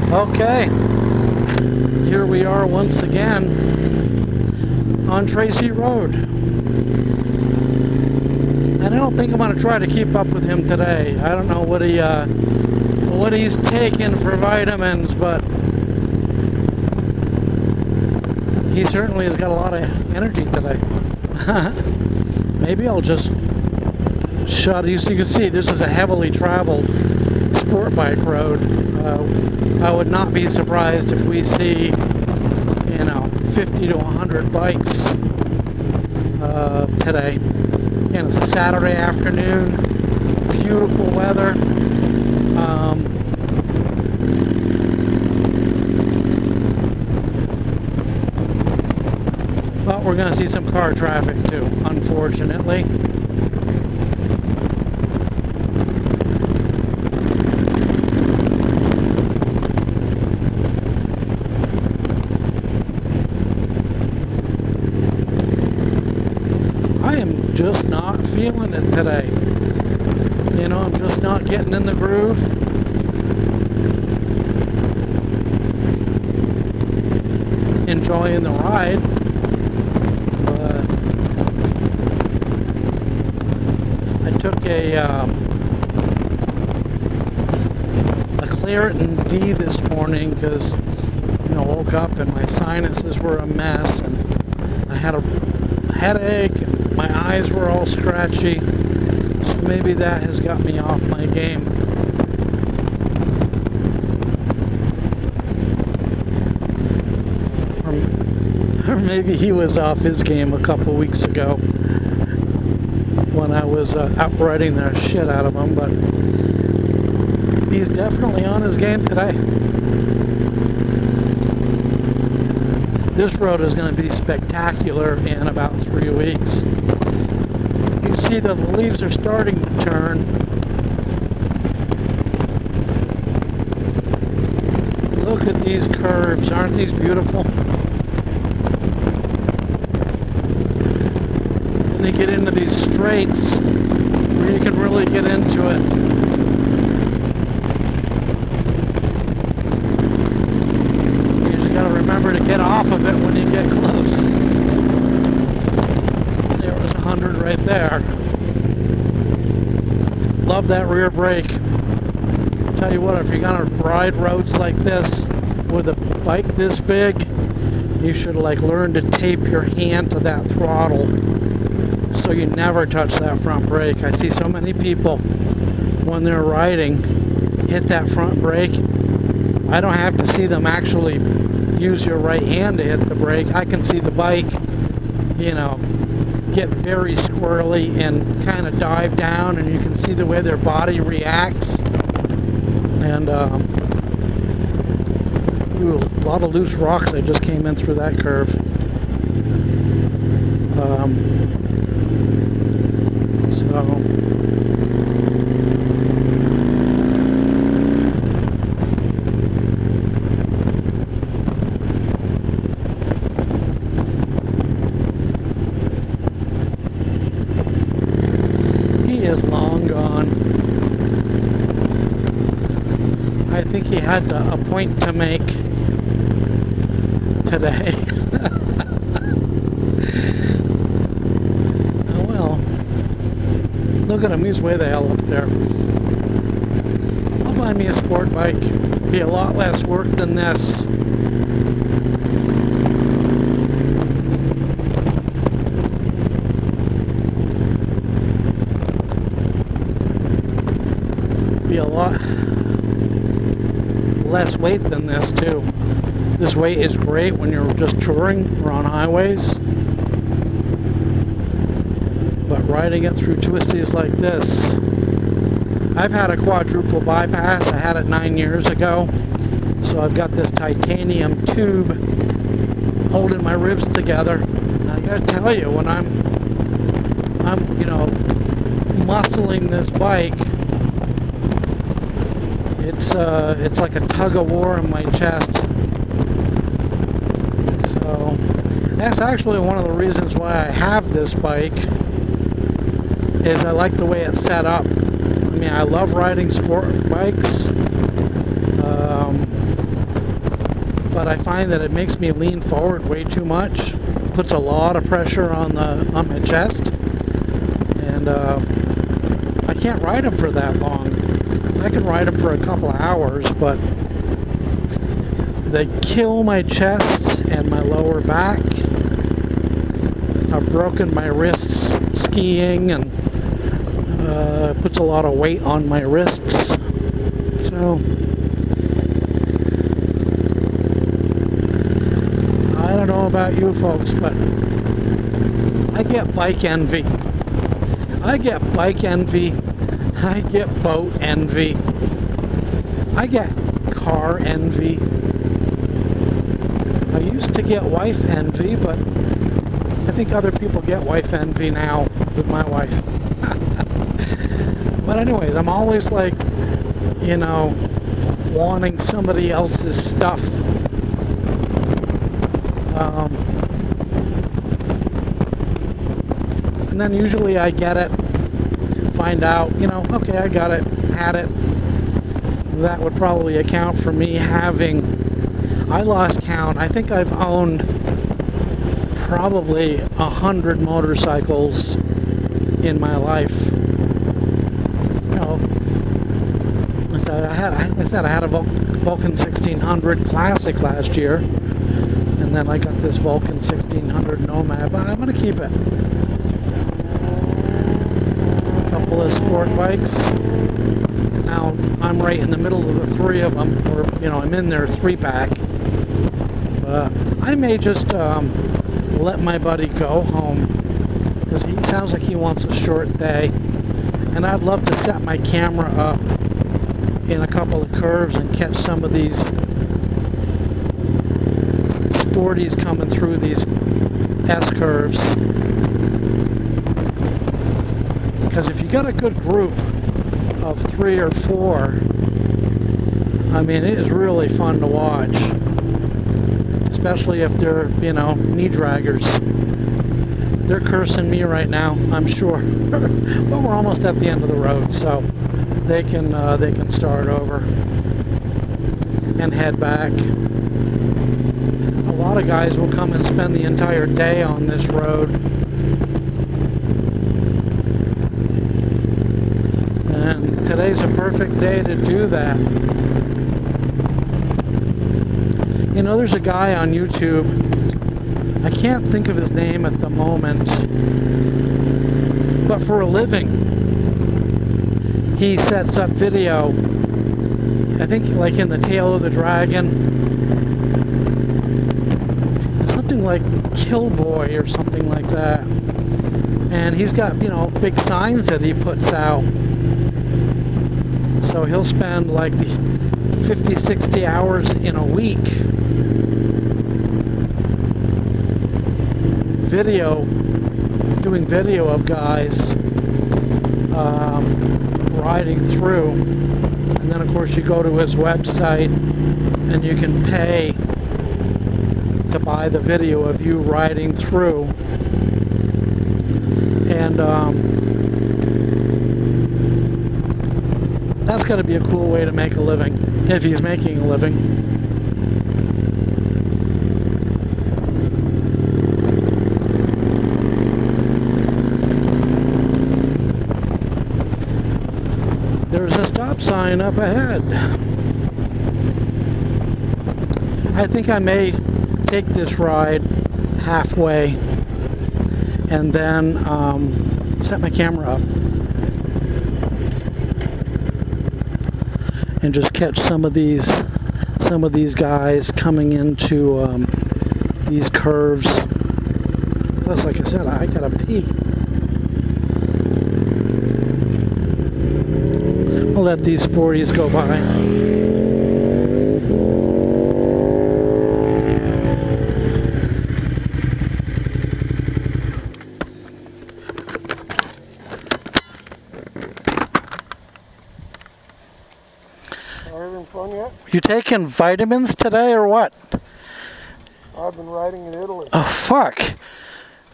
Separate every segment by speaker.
Speaker 1: Okay, here we are once again on Tracy Road. And I don't think I'm going to try to keep up with him today. I don't know what he's taking for vitamins, but he certainly has got a lot of energy today. Maybe I'll just shut it. So you can see this is a heavily traveled sport bike road. I would not be surprised if we see, 50 to 100 bikes today. And it's a Saturday afternoon, beautiful weather. But we're going to see some car traffic too, unfortunately. Just not feeling it today. I'm just not getting in the groove. Enjoying the ride. I took a Claritin D this morning because, woke up and my sinuses were a mess and I had a headache. My eyes were all scratchy, so maybe that has got me off my game. Or maybe he was off his game a couple weeks ago when I was out riding the shit out of him, but he's definitely on his game today. This road is going to be spectacular in about 3 weeks. You see the leaves are starting to turn. Look at these curves. Aren't these beautiful? And they get into these straights where you can really get into it. Remember to get off of it when you get close. There was 100 right there. Love that rear brake. Tell you what, if you're gonna ride roads like this with a bike this big, you should learn to tape your hand to that throttle so you never touch that front brake. I see so many people when they're riding hit that front brake. I don't have to see them actually use your right hand to hit the brake. I can see the bike, get very squirrely and kind of dive down, and you can see the way their body reacts. And ooh, a lot of loose rocks that just came in through that curve. Is long gone. I think he had a point to make today. Oh well. Look at him, he's way the hell up there. I'll buy me a sport bike. Be a lot less work than this. Be a lot less weight than this too. This weight is great when you're just touring or on highways, but riding it through twisties like this. I've had a quadruple bypass. I had it 9 years ago, so I've got this titanium tube holding my ribs together. And I gotta tell you, when I'm muscling this bike, it's like a tug of war in my chest. So that's actually one of the reasons why I have this bike, is I like the way it's set up. I mean, I love riding sport bikes. but I find that it makes me lean forward way too much. Puts a lot of pressure on my chest, and I can't ride them for that long. I can ride them for a couple of hours, but they kill my chest and my lower back. I've broken my wrists skiing, and puts a lot of weight on my wrists. So I don't know about you folks, but I get bike envy. I get bike envy. I get boat envy. I get car envy. I used to get wife envy, but I think other people get wife envy now with my wife. But anyways, I'm always like, you know, wanting somebody else's stuff. And then usually I get it, find out, you know, okay, I got it, had it. That would probably account for me having, I lost count, I think I've owned probably 100 motorcycles in my life. You know, I had a Vulcan 1600 Classic last year, and then I got this Vulcan 1600 Nomad, but I'm going to keep it. A couple of sport bikes. Now I'm right in the middle of the three of them, or you know, I'm in their 3-pack. I may just let my buddy go home, because he sounds like he wants a short day, and I'd love to set my camera up in a couple of curves and catch some of these sporties coming through these S-curves. Because if you got a good group of 3 or 4, I mean, it is really fun to watch. Especially if they're, you know, knee draggers. They're cursing me right now, I'm sure. But we're almost at the end of the road, so they can start over and head back. A lot of guys will come and spend the entire day on this road. And today's a perfect day to do that. You know, there's a guy on YouTube, I can't think of his name at the moment, but for a living, he sets up video, I think like in the Tail of the Dragon, something like Killboy or something like that, and he's got, you know, big signs that he puts out, so he'll spend like the 50-60 hours in a week doing video of guys riding through, and then of course you go to his website and you can pay to buy the video of you riding through, and that's got to be a cool way to make a living, if he's making a living. There's a stop sign up ahead. I think I may take this ride halfway and then set my camera up and just catch some of these guys coming into these curves. Plus, like I said, I gotta pee. I'll let these sporties go by.
Speaker 2: Having fun yet?
Speaker 1: You taking vitamins today or what?
Speaker 2: I've been riding in Italy.
Speaker 1: Oh, fuck.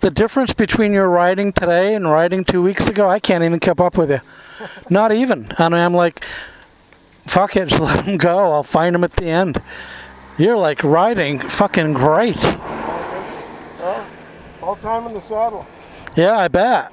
Speaker 1: The difference between your riding today and riding 2 weeks ago, I can't even keep up with you. Not even. I mean, I'm like, fuck it, just let them go. I'll find them at the end. You're like riding fucking great.
Speaker 2: Well, all time in the saddle.
Speaker 1: Yeah, I bet.